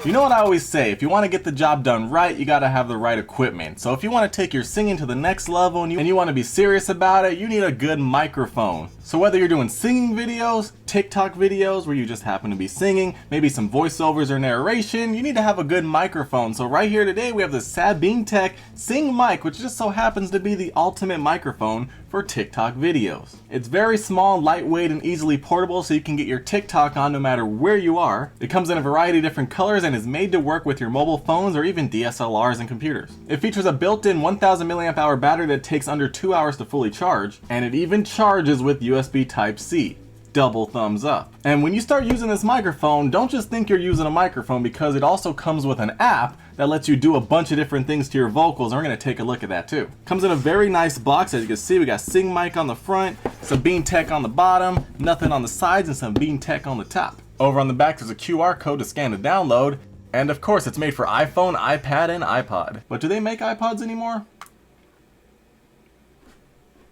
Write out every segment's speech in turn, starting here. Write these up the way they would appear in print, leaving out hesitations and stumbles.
You know what I always say, if you want to get the job done right, you gotta have the right equipment. So if you want to take your singing to the next level and you want to be serious about it, you need a good microphone. So whether you're doing singing videos, TikTok videos where you just happen to be singing, maybe some voiceovers or narration, you need to have a good microphone. So right here today we have the Sabinetek SingMic, which just so happens to be the ultimate microphone for TikTok videos. It's very small, lightweight, and easily portable, so you can get your TikTok on no matter where you are. It comes in a variety of different colors and is made to work with your mobile phones or even DSLRs and computers. It features a built-in 1000 milliamp hour battery that takes under 2 hours to fully charge, and it even charges with USB Type-C. Double thumbs up. And when you start using this microphone, don't just think you're using a microphone, because it also comes with an app that lets you do a bunch of different things to your vocals, and we're going to take a look at that too. Comes in a very nice box. As you can see, we got SingMic on the front, Sabinetek on the bottom, nothing on the sides, and Sabinetek on the top. Over on the back there's a QR code to scan to download, and of course it's made for iPhone, iPad, and iPod. But do they make iPods anymore?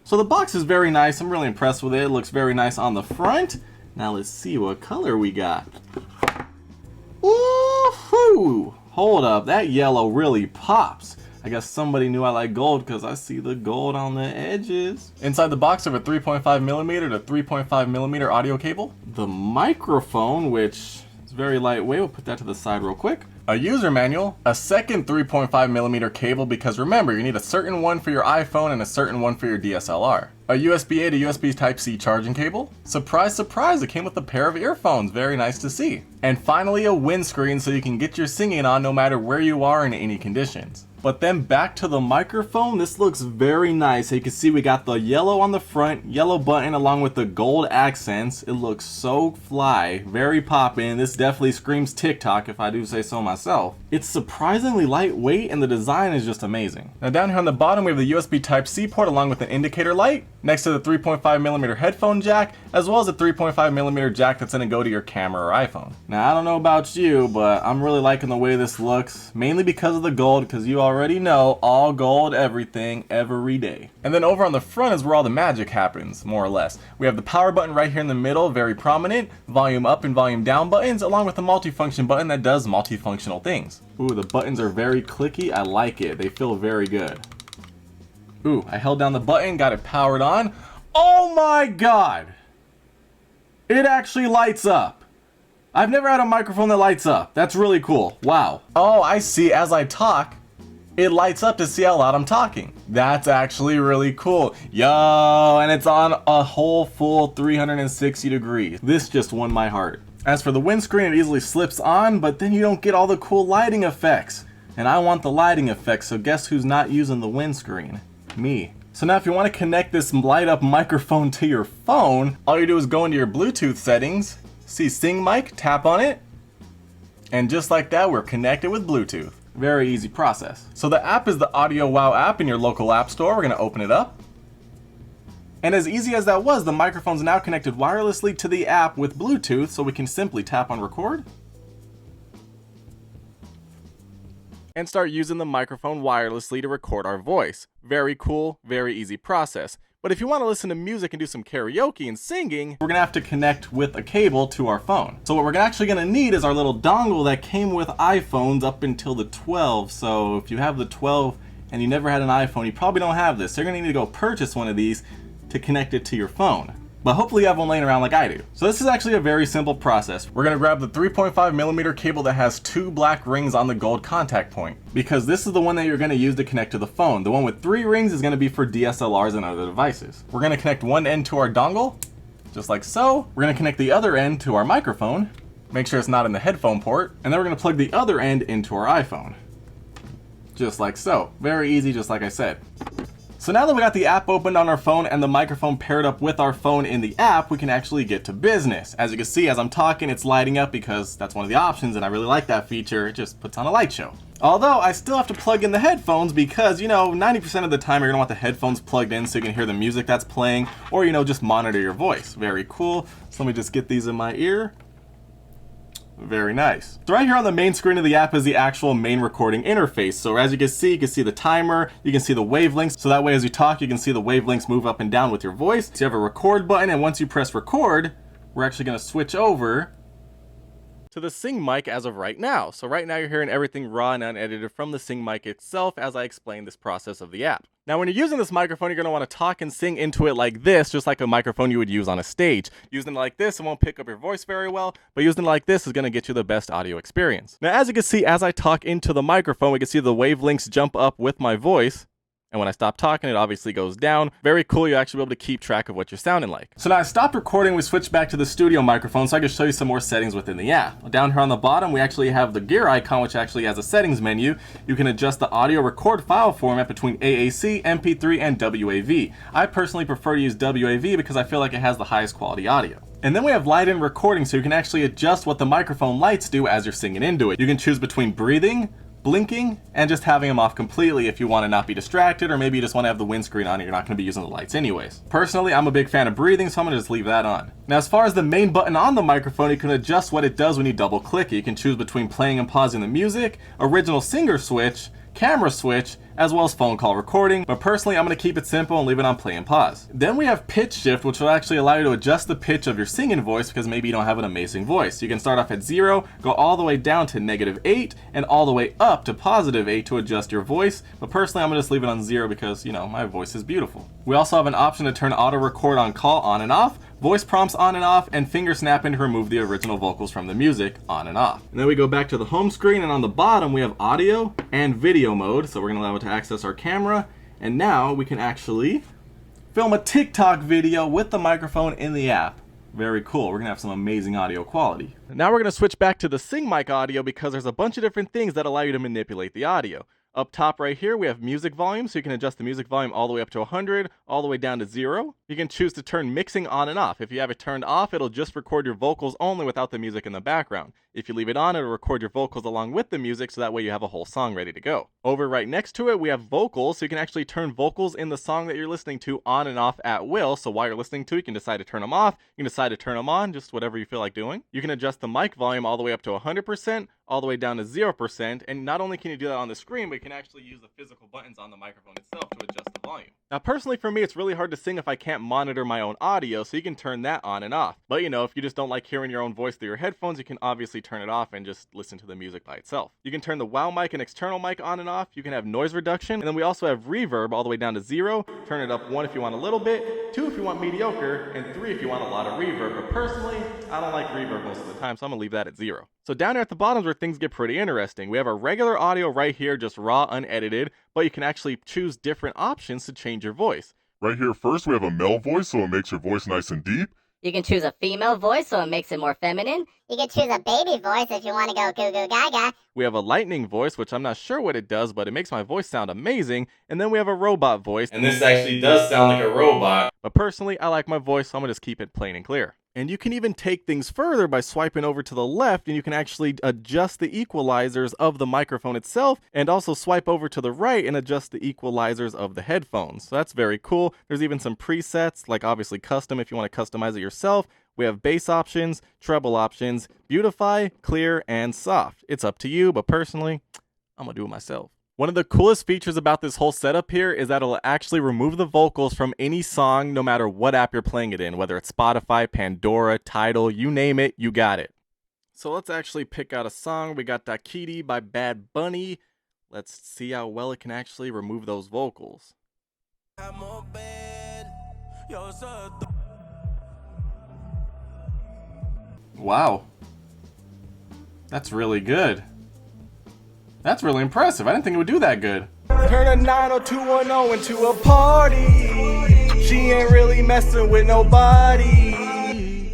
So the box is very nice. I'm really impressed with it. It looks very nice on the front. Now let's see what color we got. Woohoo! Hold up, that yellow really pops. I guess somebody knew I like gold because I see the gold on the edges. Inside the box we have a 3.5mm to 3.5mm audio cable. The microphone, which is very lightweight, we'll put that to the side real quick. A user manual, a second 3.5mm cable, because remember, you need a certain one for your iPhone and a certain one for your DSLR. A USB-A to USB Type-C charging cable. Surprise, surprise, it came with a pair of earphones, very nice to see. And finally a windscreen so you can get your singing on no matter where you are in any conditions. But then back to the microphone, this looks very nice. So you can see we got the yellow on the front, yellow button along with the gold accents. It looks so fly, very poppin'. This definitely screams TikTok if I do say so myself. It's surprisingly lightweight and the design is just amazing. Now down here on the bottom we have the USB Type-C port along with an indicator light, next to the 3.5mm headphone jack, as well as a 3.5mm jack that's gonna go to your camera or iPhone. Now I don't know about you, but I'm really liking the way this looks, mainly because of the gold, because you already know, all gold everything, every day. And then over on the front is where all the magic happens, more or less. We have the power button right here in the middle, very prominent, volume up and volume down buttons, along with the multifunction button that does multifunctional things. Ooh, the buttons are very clicky, I like it, they feel very good. Ooh, I held down the button, got it powered on. Oh my god! It actually lights up. I've never had a microphone that lights up. That's really cool. Wow. Oh, I see. As I talk, it lights up to see how loud I'm talking. That's actually really cool. Yo, and it's on a whole full 360 degrees. This just won my heart. As for the windscreen, it easily slips on, but then you don't get all the cool lighting effects. And I want the lighting effects, so guess who's not using the windscreen? Me. So now if you want to connect this light up microphone to your phone, all you do is go into your Bluetooth settings, see SingMic, tap on it, and just like that we're connected with Bluetooth. Very easy process. So the app is the Audio Wow app in your local app store. We're going to open it up. And as easy as that was, the microphone's now connected wirelessly to the app with Bluetooth, so we can simply tap on record and start using the microphone wirelessly to record our voice. Very cool, very easy process. But if you want to listen to music and do some karaoke and singing, we're going to have to connect with a cable to our phone. So what we're actually going to need is our little dongle that came with iPhones up until the 12. So if you have the 12 and you never had an iPhone, you probably don't have this. So you're going to need to go purchase one of these to connect it to your phone. But hopefully you have one laying around like I do. So this is actually a very simple process. We're gonna grab the 3.5mm cable that has 2 black rings on the gold contact point, because this is the one that you're gonna use to connect to the phone. The one with 3 rings is gonna be for DSLRs and other devices. We're gonna connect one end to our dongle, just like so. We're gonna connect the other end to our microphone, make sure it's not in the headphone port, and then we're gonna plug the other end into our iPhone. Just like so. Very easy, just like I said. So now that we got the app opened on our phone and the microphone paired up with our phone in the app, we can actually get to business. As you can see, as I'm talking, it's lighting up because that's one of the options, and I really like that feature. It just puts on a light show. Although I still have to plug in the headphones because, you know, 90% of the time you're gonna want the headphones plugged in so you can hear the music that's playing, or, you know, just monitor your voice. Very cool. So let me just get these in my ear. Very nice. So right here on the main screen of the app is the actual main recording interface. So as you can see the timer, you can see the wavelengths. So that way as you talk, you can see the wavelengths move up and down with your voice. So you have a record button, and once you press record, we're actually gonna switch over to the SingMic as of right now. So right now you're hearing everything raw and unedited from the SingMic itself as I explain this process of the app. Now when you're using this microphone, you're going to want to talk and sing into it like this, just like a microphone you would use on a stage. Using it like this, it won't pick up your voice very well, but using it like this is going to get you the best audio experience. Now as you can see, as I talk into the microphone, we can see the wavelengths jump up with my voice. And when I stop talking, it obviously goes down. Very cool, you'll actually be able to keep track of what you're sounding like. So now I stopped recording, we switched back to the studio microphone so I can show you some more settings within the app. Down here on the bottom, we actually have the gear icon, which actually has a settings menu. You can adjust the audio record file format between AAC, MP3, and WAV. I personally prefer to use WAV because I feel like it has the highest quality audio. And then we have light in recording, so you can actually adjust what the microphone lights do as you're singing into it. You can choose between breathing, blinking, and just having them off completely if you want to not be distracted, or maybe you just want to have the windscreen on and you're not going to be using the lights anyways. Personally, I'm a big fan of breathing, so I'm going to just leave that on. Now as far as the main button on the microphone, you can adjust what it does when you double click it. You can choose between playing and pausing the music, original singer switch, camera switch, as well as phone call recording, but personally I'm going to keep it simple and leave it on play and pause. Then we have pitch shift, which will actually allow you to adjust the pitch of your singing voice because maybe you don't have an amazing voice. You can start off at 0, go all the way down to -8, and all the way up to +8 to adjust your voice, but personally I'm going to just leave it on 0 because, you know, my voice is beautiful. We also have an option to turn auto record on call on and off, voice prompts on and off, and finger snapping to remove the original vocals from the music on and off. And then we go back to the home screen, and on the bottom we have audio and video mode, so we're going to allow it to access our camera, and now we can actually film a TikTok video with the microphone in the app. Very cool. We're going to have some amazing audio quality. Now we're going to switch back to the SingMic audio because there's a bunch of different things that allow you to manipulate the audio. Up top right here, we have music volume, so you can adjust the music volume all the way up to 100, all the way down to 0. You can choose to turn mixing on and off. If you have it turned off, it'll just record your vocals only without the music in the background. If you leave it on, it'll record your vocals along with the music, so that way you have a whole song ready to go. Over right next to it, we have vocals, so you can actually turn vocals in the song that you're listening to on and off at will. So while you're listening to it, you can decide to turn them off, you can decide to turn them on, just whatever you feel like doing. You can adjust the mic volume all the way up to 100%, all the way down to 0%, and not only can you do that on the screen, but you can actually use the physical buttons on the microphone itself to adjust the volume. Now personally for me, it's really hard to sing if I can't monitor my own audio, so you can turn that on and off. But you know, if you just don't like hearing your own voice through your headphones, you can obviously turn it off and just listen to the music by itself. You can turn the wow mic and external mic on and off. You can have noise reduction, and then we also have reverb all the way down to 0. Turn it up 1 if you want a little bit, 2 if you want mediocre, and 3 if you want a lot of reverb. But personally, I don't like reverb most of the time, so I'm gonna leave that at 0. So down here at the bottom is where things get pretty interesting. We have our regular audio right here, just raw, unedited, but you can actually choose different options to change your voice. Right here first we have a male voice, so it makes your voice nice and deep. You can choose a female voice, so it makes it more feminine. You can choose a baby voice if you want to go goo goo gaga. We have a lightning voice, which I'm not sure what it does, but it makes my voice sound amazing. And then we have a robot voice. And this actually does sound like a robot. But personally, I like my voice, so I'm gonna just keep it plain and clear. And you can even take things further by swiping over to the left, and you can actually adjust the equalizers of the microphone itself, and also swipe over to the right and adjust the equalizers of the headphones. So that's very cool. There's even some presets, like obviously custom if you want to customize it yourself. We have bass options, treble options, beautify, clear, and soft. It's up to you, but personally, I'm gonna do it myself. One of the coolest features about this whole setup here is that it'll actually remove the vocals from any song no matter what app you're playing it in, whether it's Spotify, Pandora, Tidal, you name it, you got it. So let's actually pick out a song. We got Dakiti by Bad Bunny. Let's see how well it can actually remove those vocals. Wow. That's really good. That's really impressive. I didn't think it would do that good. Turn a 90210 into a party. She ain't really messing with nobody.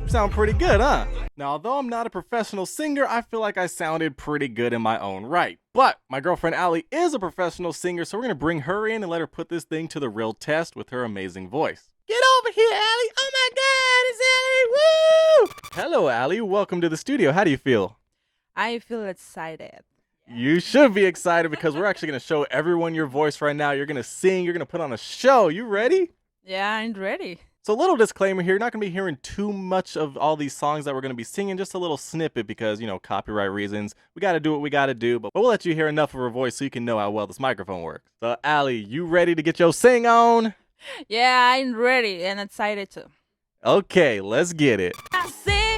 Sound pretty good, huh? Now, although I'm not a professional singer, I feel like I sounded pretty good in my own right. But my girlfriend Allie is a professional singer, so we're gonna bring her in and let her put this thing to the real test with her amazing voice. Get over here, Allie! Oh my God, it's Allie! Woo! Hello, Allie. Welcome to the studio. How do you feel? I feel excited. You should be excited because we're actually going to show everyone your voice right now. You're going to sing. You're going to put on a show. You ready? Yeah, I'm ready. So a little disclaimer here. You're not going to be hearing too much of all these songs that we're going to be singing. Just a little snippet because, you know, copyright reasons. We got to do what we got to do. But we'll let you hear enough of her voice so you can know how well this microphone works. So, Allie, you ready to get your sing on? Yeah, I'm ready and excited too. Okay, let's get it. I see,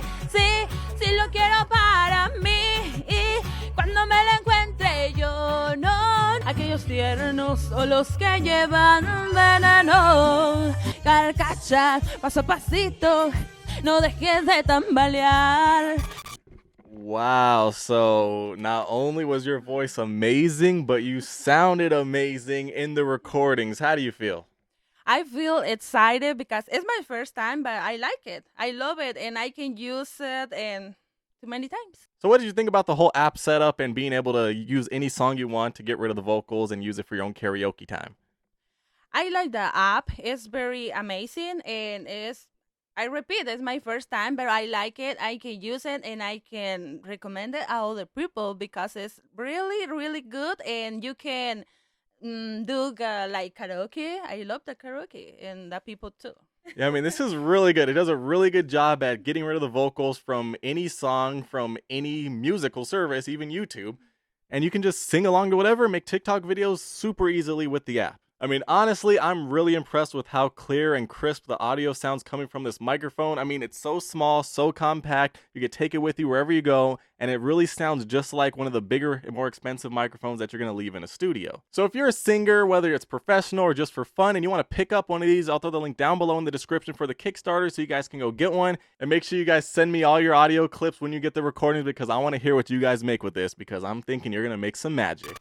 si lo quiero para mí. Y cuando me lo encuentre yo no. Aquellos tiernos o los que llevan veneno. Carcachas, paso a pasito, no dejes de tambalear. Wow, so not only was your voice amazing, but you sounded amazing in the recordings. How do you feel? I feel excited because it's my first time, but I like it. I love it, and I can use it and too many times. So what did you think about the whole app setup and being able to use any song you want to get rid of the vocals and use it for your own karaoke time? I like the app. It's very amazing, and I repeat, it's my first time, but I like it. I can use it, and I can recommend it to other people because it's really, really good, and you can do like karaoke. I love the karaoke, and the people too. Yeah, I mean, this is really good. It does a really good job at getting rid of the vocals from any song, from any musical service, even YouTube. And you can just sing along to whatever, make TikTok videos super easily with the app. I mean, honestly, I'm really impressed with how clear and crisp the audio sounds coming from this microphone. I mean, it's so small, so compact, you can take it with you wherever you go, and it really sounds just like one of the bigger and more expensive microphones that you're going to leave in a studio. So if you're a singer, whether it's professional or just for fun, and you want to pick up one of these, I'll throw the link down below in the description for the Kickstarter so you guys can go get one. And make sure you guys send me all your audio clips when you get the recordings because I want to hear what you guys make with this because I'm thinking you're going to make some magic.